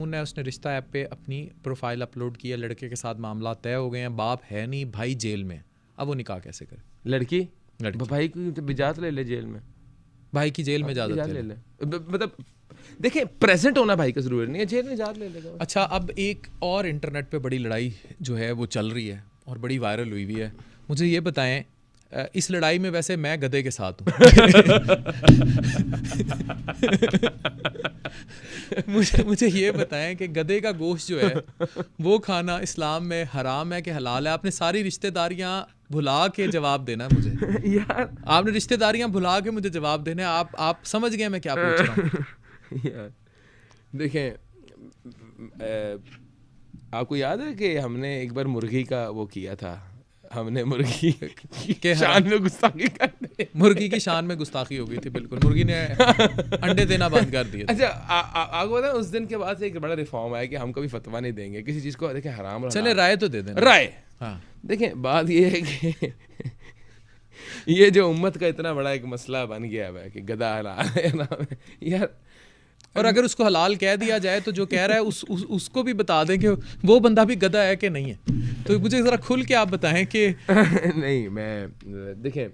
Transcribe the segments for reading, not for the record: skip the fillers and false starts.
खातून है, उसने रिश्ता ऐप पे अपनी प्रोफाइल अपलोड की है, लड़के के साथ मामला तय हो गए हैं, बाप है नहीं, भाई जेल में, अब वो निकाह कैसे करे? लड़की भाई की इजाज़त ले ले जेल में, भाई की जेल में इजाज़त ले ले। मतलब देखें, प्रेजेंट होना भाई का जरूरी नहीं है, जेल में इजाज़त ले लेगा। अच्छा, अब एक और इंटरनेट पे बड़ी लड़ाई जो है वो चल रही है और बड़ी वायरल हुई है, मुझे ये बताएं इस लड़ाई में वैसे मैं गधे के साथ हूँ। मुझे ये बताएं कि गधे का गोश्त जो है वो खाना इस्लाम में हराम है कि हलाल है? आपने सारी रिश्तेदारियाँ भुला के जवाब देना है मुझे। यार आपने रिश्तेदारियाँ भुला के मुझे जवाब देना है। आप समझ गए मैं क्या पूछ रहा हूँ? यार देखें, आपको याद है कि हमने एक बार मुर्गी का वो किया था, हमने मुर्गी के शान में गुस्ताखी कर दी। मुर्गी की शान में गुस्ताखी हो गई थी, बिल्कुल। मुर्गी ने अंडे देना बंद कर दिए। अच्छा, आपको पता है उस दिन के बाद से एक बड़ा रिफॉर्म आया कि हम कभी फतवा नहीं देंगे किसी चीज़ को। देखें हराम और चले राय तो दे देना, राय। हाँ, देखें बात ये है कि ये जो उम्मत का इतना बड़ा एक मसला बन गया है कि गधा हलाल है यार, और अगर उसको हलाल कह दिया जाए तो जो कह रहा है उसको भी बता दें कि वो बंदा भी गधा है कि नहीं है। तो मुझे ज़रा खुल के आप बताएं कि नहीं, मैं देखें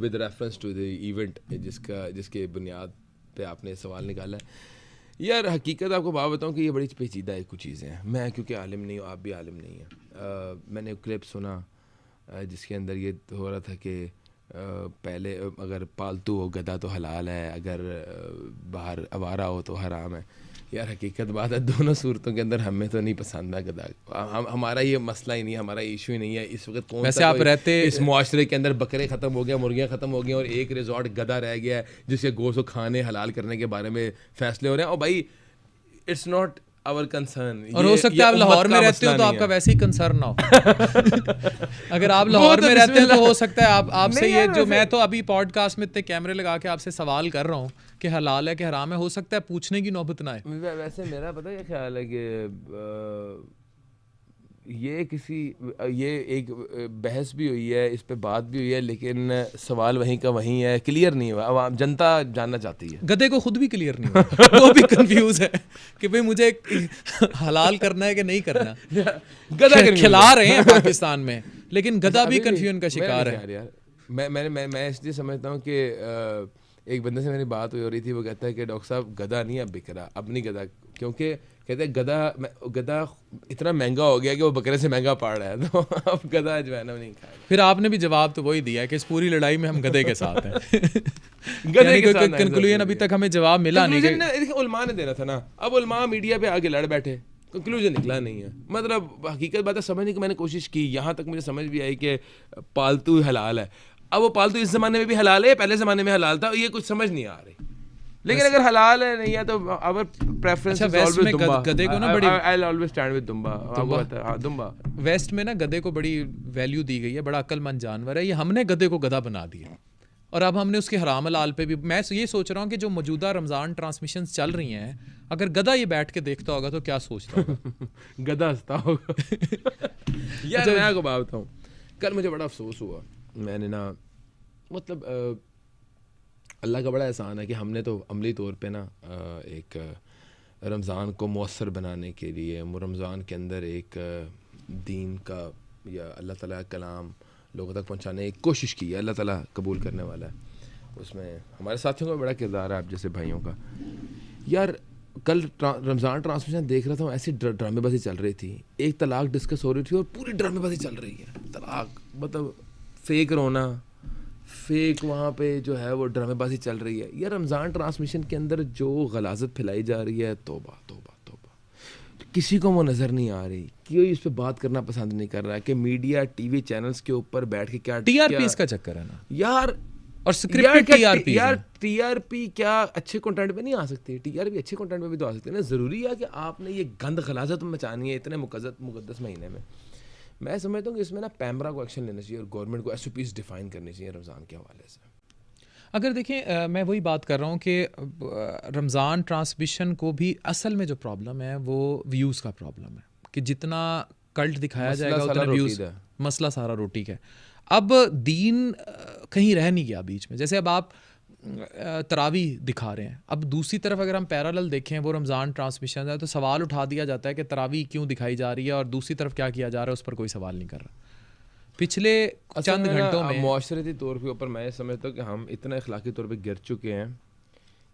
with reference to the event जिसके बुनियाद पे आपने सवाल निकाला है, यार हकीकत आपको बात बताऊं कि ये बड़ी पेचीदा है कुछ चीज़ें हैं। मैं क्योंकि आलिम नहीं हूँ, आप भी आलिम नहीं हैं, मैंने क्लिप सुना जिसके अंदर ये हो रहा था कि पहले अगर पालतू हो गधा तो हलाल है, अगर बाहर आवारा हो तो हराम है। यार हकीकत बात है, दोनों सूरतों के अंदर हमें तो नहीं पसंद है गधा। हमारा ये मसला ही नहीं है, हमारा इशू ही नहीं है इस वक्त। कौन वैसे सा आप रहते इस मुआशरे के अंदर बकरे ख़त्म हो गया, मुर्गियाँ ख़त्म हो गई और एक रिजॉर्ट गधा रह गया है जिसके गोश्त को खाने हलाल करने के बारे में फैसले हो रहे हैं। और भाई इट्स नॉट आवर कंसर्न। और हो सकता है आप लाहौर में रहते हो तो आपका वैसे ही कंसर्न ना हो। अगर आप लाहौर में रहते हैं तो हो सकता है आपसे ये जो मैं तो अभी पॉडकास्ट में इतने कैमरे लगा के आपसे सवाल कर रहा हूँ कि हलाल है कि हराम है, हो सकता है पूछने की नौबत ना आए। वैसे मेरा पता है क्या ख्याल है कि ये एक बहस भी हुई है, इस पे बात भी हुई है, लेकिन सवाल वहीं का वहीं है, क्लियर नहीं हुआ। अब जनता जानना चाहती है। गधे को खुद भी क्लियर नहीं हुआ, वो भी कंफ्यूज है कि भाई मुझे हलाल करना है कि नहीं करना। गधा खिला रहे हैं पाकिस्तान में, लेकिन गधा भी कंफ्यूजन का शिकार है। यार मैं इसलिए समझता हूँ कि एक बंदे से मेरी बात हो रही थी, वो कहता है कि डॉक्टर साहब गधा नहीं अब बिक रहा, अब नहीं गधा, क्योंकि कहते हैं गधा इतना महंगा हो गया कि वो बकरे से महंगा पड़ रहा है, तो अब गधा जो है ना नहीं खाएगा। फिर आपने भी जवाब तो वही दिया है कि इस पूरी लड़ाई में हम गधे के साथ हैं। गधे के साथ कंक्लूजन अभी तक हमें जवाब मिला नहीं। देखिए उलमा ने देना था ना, अब उलमा मीडिया पे आगे लड़ बैठे, कंक्लूजन निकला नहीं है। मतलब हकीकत बात है, समझने की मैंने कोशिश की, यहाँ तक मुझे समझ भी आई कि पालतू हलाल है। अब वो पालतू इस ज़माने में भी हलाल है, पहले ज़माने में हलाल था, ये कुछ समझ नहीं आ रही। लेकिन अगर हलाल है नहीं है तो अवर प्रेफरेंस इज ऑलवेज दुम्बा। गधे को ना बड़ी I will always stand with दुम्बा। हां दुम्बा। वेस्ट में ना गधे को बड़ी वैल्यू दी गई है, बड़ा अक्लमंद जानवर है। ये हमने गधे को गधा बना दिया और अब हमने उसके हराम हलाल पे भी। मैं ये सोच रहा हूँ कि जो मौजूदा रमज़ान ट्रांसमिशंस चल रही हैं, अगर गधा ये बैठ के देखता होगा तो क्या सोचता होगा? गधा हंसता होगा। यार मैं आपको बात बताऊँ, कल मुझे बड़ा अफसोस हुआ। मैंने ना मतलब अल्लाह का बड़ा एहसान है कि हमने तो अमली तौर पे ना एक रमज़ान को मौसर बनाने के लिए, रमज़ान के अंदर एक दीन का या अल्लाह ताला का कलाम लोगों तक पहुंचाने की कोशिश की है। अल्लाह ताला कबूल करने वाला है। उसमें हमारे साथियों का बड़ा किरदार है, आप जैसे भाइयों का। यार कल रमज़ान ट्रांसमिशन देख रहा था, ऐसी ड्रामेबाजी चल रही थी। एक तलाक डिस्कस हो रही थी और पूरी ड्रामेबाजी चल रही है। तलाक मतलब फेक रोना, फेक वहाँ पे जो है वो ड्रामेबाजी चल रही है। यार रमज़ान ट्रांसमिशन के अंदर जो गलाजत फैलाई जा रही है, तौबा तौबा तौबा। किसी को वो नज़र नहीं आ रही, कोई इस पे बात करना पसंद नहीं कर रहा है कि मीडिया टीवी चैनल्स के ऊपर बैठ के क्या टीआरपी इसका चक्कर है ना यार। और स्क्रिप्टेड टीआरपी यार टीआरपी क्या अच्छे कंटेंट पे नहीं आ सकती? टीआरपी अच्छे कंटेंट पे भी तो आ सकती है ना। ज़रूरी है कि आपने ये गंद गलाजत मचानी है इतने मुकद्दस महीने में? मैं समझता हूँ कि इसमें ना पैमरा को एक्शन लेना चाहिए और गवर्नमेंट को एसओपीज डिफाइन करनी चाहिए रमज़ान के हवाले से। अगर देखें मैं वही बात कर रहा हूँ कि रमज़ान ट्रांसमिशन को भी असल में जो प्रॉब्लम है वो व्यूज़ का प्रॉब्लम है कि जितना कल्ट दिखाया जाएगा उतना व्यूज़, मसला सारा रोटी का है। अब दीन कहीं रह नहीं गया बीच में। जैसे अब आप तरावी दिखा रहे हैं। अब दूसरी तरफ अगर हम पैरेलल देखें वो रमज़ान ट्रांसमिशन है तो सवाल उठा दिया जाता है कि तरावी क्यों दिखाई जा रही है और दूसरी तरफ क्या किया जा रहा है उस पर कोई सवाल नहीं कर रहा। पिछले चंद घंटों में माशरती तौर के ऊपर मैं समझता हूँ कि हम इतना अखलाकी तौर पे गिर चुके हैं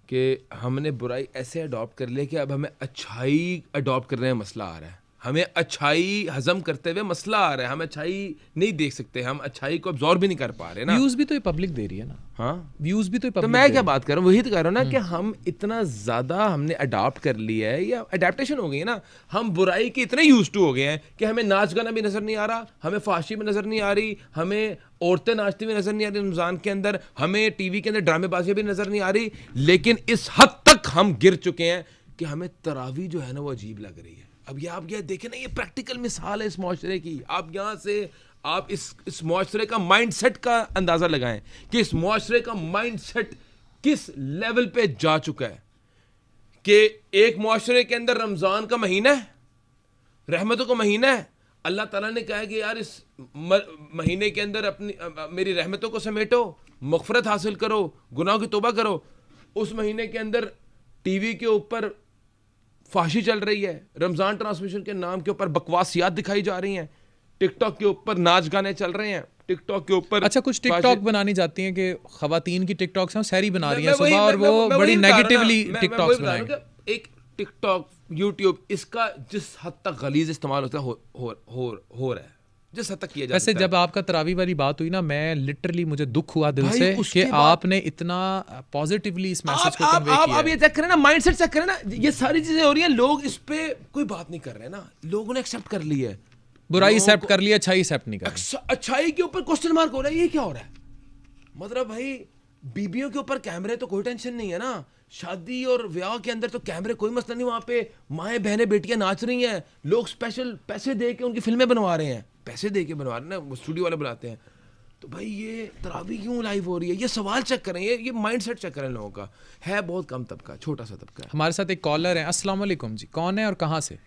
कि हमने बुराई ऐसे अडॉप्ट कर लिया कि अब हमें अच्छाई अडॉप्ट करने में मसला आ रहा है, हमें अच्छाई हजम करते हुए मसला आ रहा है, हम अच्छाई नहीं देख सकते, हम अच्छाई को अब्जॉर्ब भी नहीं कर पा रहे ना। व्यूज़ भी तो ये पब्लिक दे रही है ना। हाँ, व्यूज़ भी तो तो मैं क्या बात कर रहा हूँ, वही तो कह रहा हूँ ना कि हम इतना ज़्यादा हमने अडॉप्ट कर लिया है या अडेप्टेशन हो गई है ना, हम बुराई के इतने यूज टू हो गए हैं कि हमें नाच गाना भी नज़र नहीं आ रहा, हमें फाशी भी नज़र नहीं आ रही, हमें औरतें नाचती हुई नज़र नहीं आ रही रमज़ान के अंदर, हमें टीवी के अंदर ड्रामेबाजी भी नज़र नहीं आ रही, लेकिन इस हद तक हम गिर चुके हैं कि हमें तरावी जो है ना वो अजीब लग रही है। अब ये आप ये देखें ना, ये प्रैक्टिकल मिसाल है इस माशरे की। आप यहाँ से आप इस माशरे का माइंडसेट का अंदाज़ा लगाएं कि इस माशरे का माइंडसेट किस लेवल पे जा चुका है कि एक माशरे के अंदर रमज़ान का महीना है, रहमतों का महीना है, अल्लाह ताला ने कहा है कि यार इस महीने के अंदर अपनी मेरी रहमतों को समेटो, मग़फ़िरत हासिल करो, गुनाहों की तौबा करो। उस महीने के अंदर टीवी के ऊपर फाशी चल रही है, रमज़ान ट्रांसमिशन के नाम के ऊपर बकवासियात दिखाई जा रही हैं, टिकटॉक के ऊपर नाच गाने चल रहे हैं, टिकटॉक के ऊपर अच्छा कुछ टिकटॉक बनानी जाती हैं कि ख़वातीन की टिकटॉक्स हैं, सहरी बना रही हैं सुबह और वो बड़ी नेगेटिवली टिकटॉक्स बनाएंगे। एक टिकटॉक यूट्यूब इसका जिस हद तक गलीज इस्तेमाल होता है हो रहा है, जिस हद तक किया जाता है। वैसे जब आपका तरावी वाली बात हुई ना, मैं लिटरली मुझे दुख हुआ दिल से कि आपने इतना पॉजिटिवली इस मैसेज को कन्वे किया। आप ये चेक करें ना, माइंडसेट चेक करें ना, ये सारी चीजें हो रही हैं, लोग इस पे कोई बात नहीं कर रहे ना, लोगों ने एक्सेप्ट कर ली है, बुराई एक्सेप्ट कर लिया, अच्छाई एक्सेप्ट नहीं कर रहे। अच्छाई के ऊपर क्वेश्चन मार्क हो रहा है, ये क्या हो रहा है? मतलब भाई बीबियों के ऊपर कैमरे तो कोई टेंशन नहीं है ना, शादी और ब्याह के अंदर तो कैमरे कोई मसला नहीं, वहाँ पे माएँ बहनें बेटियां नाच रही हैं, लोग स्पेशल पैसे दे के उनकी फिल्में बनवा रहे हैं, पैसे दे के बनवा रहे हैं ना, स्टूडियो वाले बनाते हैं। तो भाई ये तरावी क्यों लाइव हो रही है? ये सवाल चेक करें, ये माइंडसेट चेक करें लोगों का। है बहुत कम तबका, छोटा सा तबका है। हमारे साथ एक कॉलर है। अस्सलाम वालेकुम जी, कौन है और कहाँ से?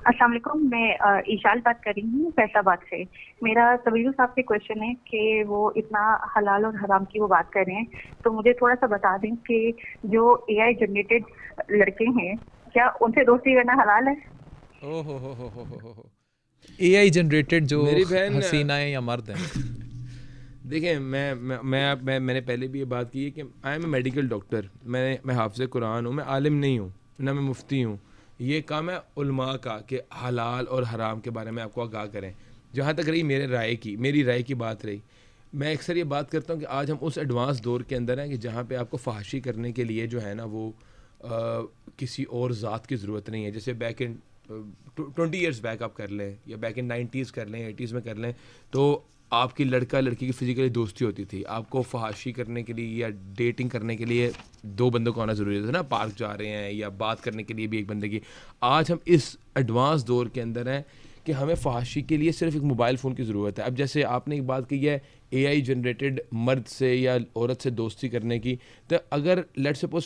अस्सलाम वालेकुम, मैं ईशाल बात कर रही हूँ फैसलाबाद से। मेरा तवील साहब से क्वेश्चन है कि वो इतना हलाल और हराम की वो बात कर रहे हैं, तो मुझे थोड़ा सा बता दें कि जो एआई जनरेटेड लड़के हैं, क्या उनसे दोस्ती करना हलाल है? ओहो, एआई जनरेटेड जो मेरी बहन हसीनाएं या मर्द हैं। देखें, मैंने पहले भी ये बात की है कि I am a medical doctor, मैं हाफ़िज़ कुरान हूँ, मैं आलिम नहीं हूँ ना मैं मुफ्ती हूँ। ये काम है उलमा का कि हलाल और हराम के बारे में आपको आगाह करें। जहाँ तक रही मेरी राय की बात रही, मैं अक्सर ये बात करता हूँ कि आज हम उस एडवांस दौर के अंदर हैं कि जहाँ पे आपको फहाशी करने के लिए जो है ना वो किसी और ज़ात की ज़रूरत नहीं है। जैसे बैक इन 20 ईयर्स बैक आप कर लें या बैक इन 90s कर लें, 80s में कर लें, तो आपकी लड़का लड़की की फिजिकली दोस्ती होती थी। आपको फहाशी करने के लिए या डेटिंग करने के लिए दो बंदों को आना ज़रूरी था ना, पार्क जा रहे हैं या बात करने के लिए भी एक बंदे की। आज हम इस एडवांस दौर के अंदर हैं कि हमें फहाशी के लिए सिर्फ एक मोबाइल फ़ोन की ज़रूरत है। अब जैसे आपने एक बात कही है एआई जनरेटेड मर्द से या औरत से दोस्ती करने की, तो अगर लेट्स सपोज